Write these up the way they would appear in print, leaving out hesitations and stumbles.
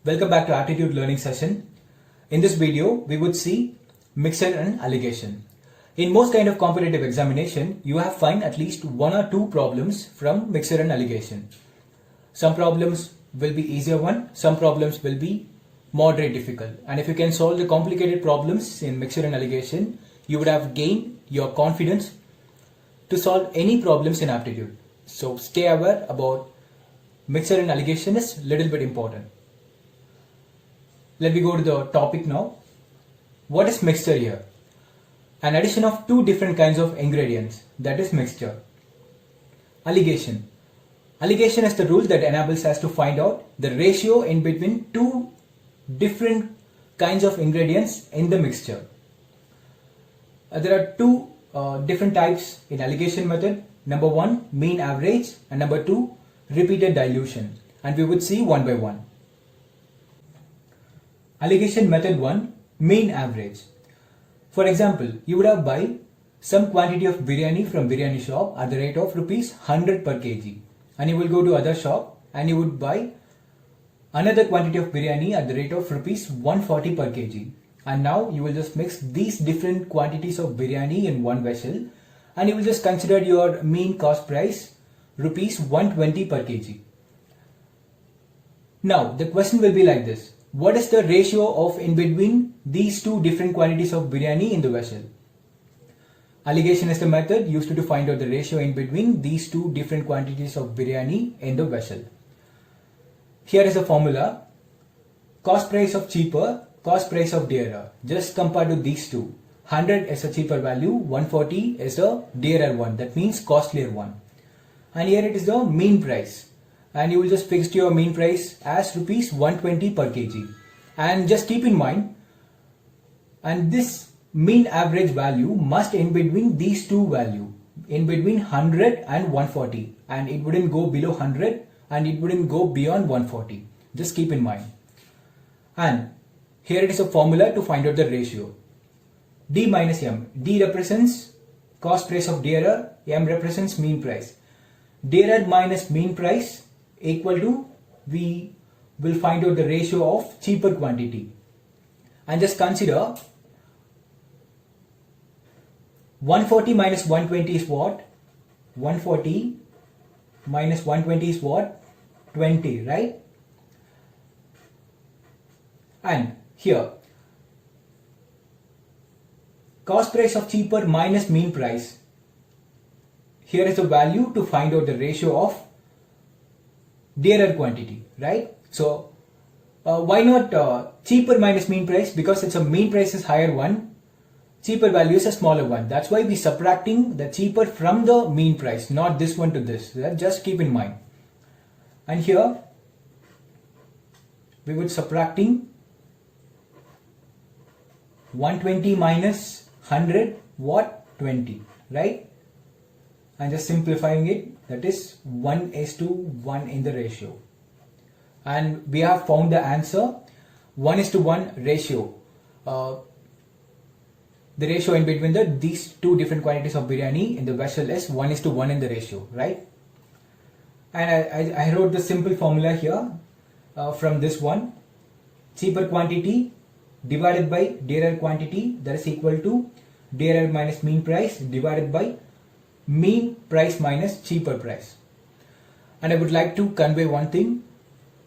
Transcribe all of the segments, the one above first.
Welcome back to Aptitude Learning Session. In this video, we would see mixture and alligation. In most kind of competitive examination, you have find at least one or two problems from mixture and alligation. Some problems will be easier one, some problems will be moderate difficult. And if you can solve the complicated problems in mixture and alligation, you would have gained your confidence to solve any problems in aptitude. So stay aware about mixture and alligation is little bit important. Let me go to the topic now. What is mixture here? An addition of two different kinds of ingredients, that is mixture. Alligation. Alligation is the rule that enables us to find out the ratio in between two different kinds of ingredients in the mixture. There are two different types in alligation method. Number one, mean average, and number two, repeated dilution. And we would see one by one. Alligation method 1, mean average. For example, you would have buy some quantity of biryani from biryani shop at the rate of rupees 100 per kg, and you will go to other shop and you would buy another quantity of biryani at the rate of rupees 140 per kg, and now you will just mix these different quantities of biryani in one vessel and you will just consider your mean cost price rupees 120 per kg. Now the question will be like this: what is the ratio of in between these two different quantities of biryani in the vessel? Alligation is the method used to find out the ratio in between these two different quantities of biryani in the vessel. Here is a formula: cost price of cheaper, cost price of dearer. Just compare to these two. 100 is a cheaper value, 140 is a dearer one, that means costlier one. And here it is the mean price. And you will just fix your mean price as rupees 120 per kg. And just keep in mind, and this mean average value must in between these two value, in between 100 and 140, and it wouldn't go below 100 and it wouldn't go beyond 140. Just keep in mind. And here it is a formula to find out the ratio. D minus M. D represents cost price of dearer, M represents mean price. Dearer minus mean price equal to, we will find out the ratio of cheaper quantity. And just consider 140 minus 120 is what? 140 minus 120 is what? 20, right? And here, cost price of cheaper minus mean price. Here is the value to find out the ratio of dearer quantity, right? So why not cheaper minus mean price? Because it's a mean price is higher one, cheaper value is a smaller one. That's why we subtracting the cheaper from the mean price, not this one to this. Just keep in mind. And here we would subtracting 120 minus 100, what? 20, right? And just simplifying it, that is 1:1 in the ratio. And we have found the answer, 1:1 ratio. The ratio in between these two different quantities of biryani in the vessel is 1:1 in the ratio, right? And I wrote the simple formula here from this one. Cheaper quantity divided by dearer quantity, that is equal to dearer minus mean price divided by mean price minus cheaper price. And I would like to convey one thing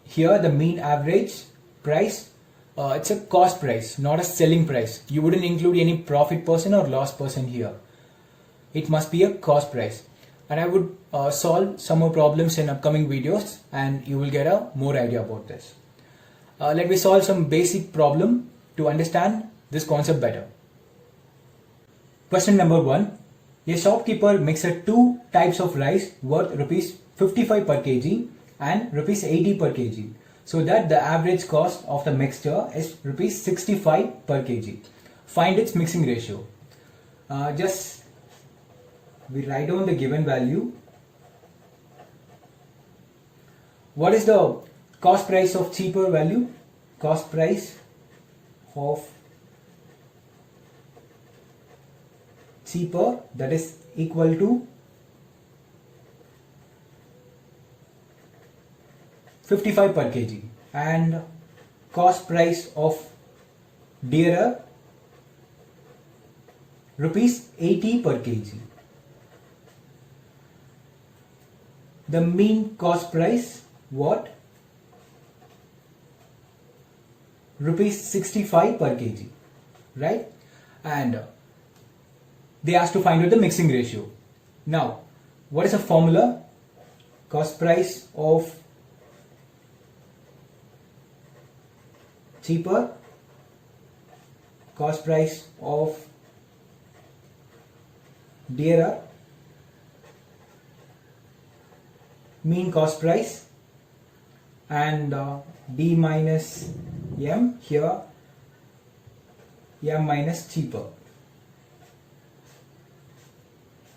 here: the mean average price, it's a cost price, not a selling price. You wouldn't include any profit percent or loss percent here. It must be a cost price. And I would solve some more problems in upcoming videos and you will get a more idea about this. Let me solve some basic problem to understand this concept better. Question number 1. A shopkeeper mixed two types of rice worth rupees 55 per kg and rupees 80 per kg, so that the average cost of the mixture is rupees 65 per kg. Find its mixing ratio. Just we write down the given value. What is the cost price of cheaper value? Cost price of cheaper, that is equal to 55 per kg, and cost price of dearer rupees 80 per kg. The mean cost price what? Rupees 65 per kg, right? And they asked to find out the mixing ratio. Now, what is the formula? Cost price of cheaper, cost price of dearer, mean cost price, and D minus M, here M minus cheaper,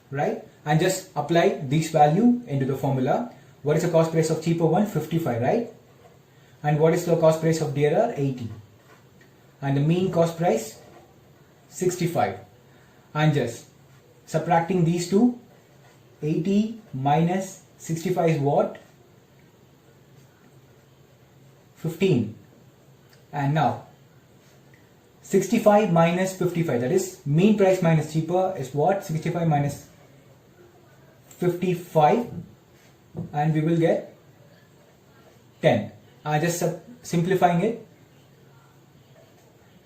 right? And just apply this value into the formula. What is the cost price of cheaper one? 55, right? And what is the cost price of dearer? 80. And the mean cost price? 65. And just subtracting these two, 80 minus 65 is what? 15. And now 65 minus 55, that is mean price minus cheaper, is what? 65 minus 55, and we will get 10. Just simplifying it,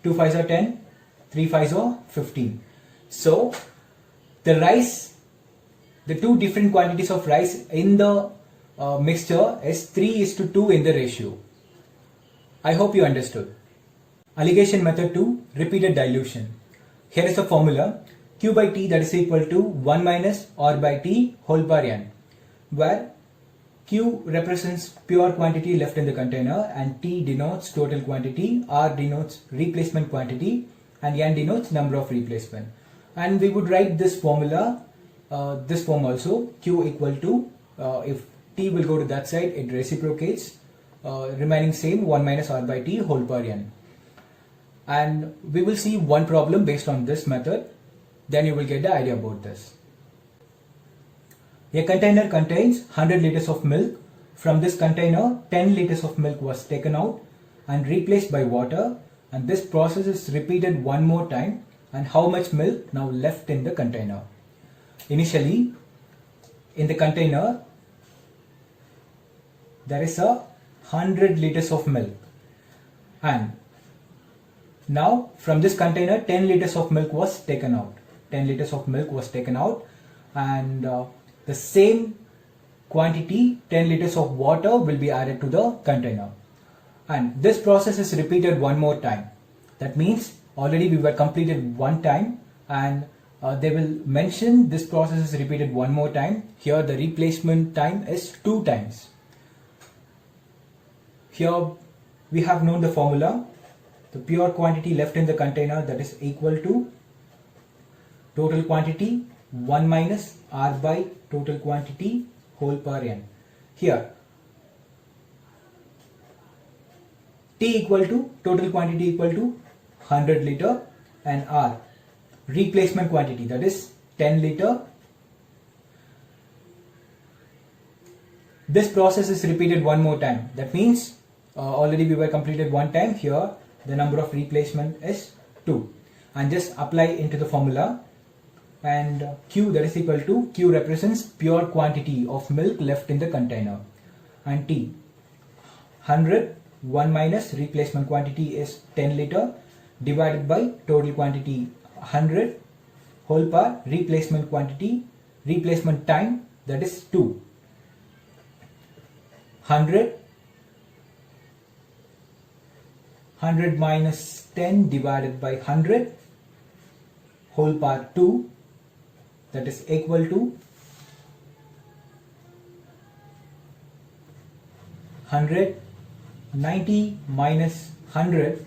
2 5s are 10, 3 5s are 15. So the rice, the two different quantities of rice in the mixture is 3:2 in the ratio. I hope you understood. Alligation method 2, repeated dilution. Here is the formula: Q by T, that is equal to 1 minus R by T whole power n, where Q represents pure quantity left in the container and T denotes total quantity, R denotes replacement quantity, and N denotes number of replacement. And we would write this formula, this form also: Q equal to, if T will go to that side, it reciprocates, remaining same, 1 minus R by T whole power n. And we will see one problem based on this method, then you will get the idea about this. A container contains 100 liters of milk. From this container, 10 liters of milk was taken out and replaced by water, and this process is repeated one more time. And how much milk now left in the container? Initially, in the container, there is 100 liters of milk, and now from this container 10 liters of milk was taken out. 10 liters of milk was taken out, and the same quantity, 10 liters of water, will be added to the container. And this process is repeated one more time. That means already we were completed one time, and they will mention this process is repeated one more time. Here the replacement time is 2 times. Here we have known the formula: the pure quantity left in the container, that is equal to total quantity 1 minus R by total quantity whole power n. Here T equal to total quantity equal to 100 liter, and R replacement quantity, that is 10 liter. This process is repeated one more time. That means already we were completed one time. Here the number of replacement is 2, and just apply into the formula. And Q, that is equal to, Q represents pure quantity of milk left in the container, and T 100, 1 minus replacement quantity is 10 liter, divided by total quantity 100 whole power replacement quantity, replacement time, that is 2. 100 minus 10 divided by 100 whole power 2, that is equal to 190 minus 100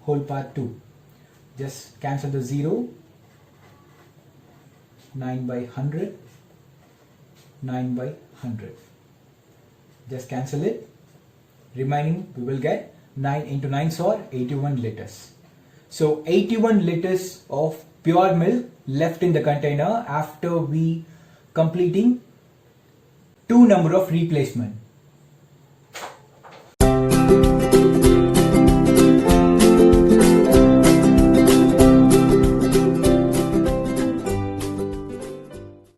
whole power 2. Just cancel the 0. 9 by 100, 9 by 100. Just cancel it. Remaining we will get 9 into 9 or 81 liters. So 81 liters of pure milk left in the container after we completing 2 number of replacement.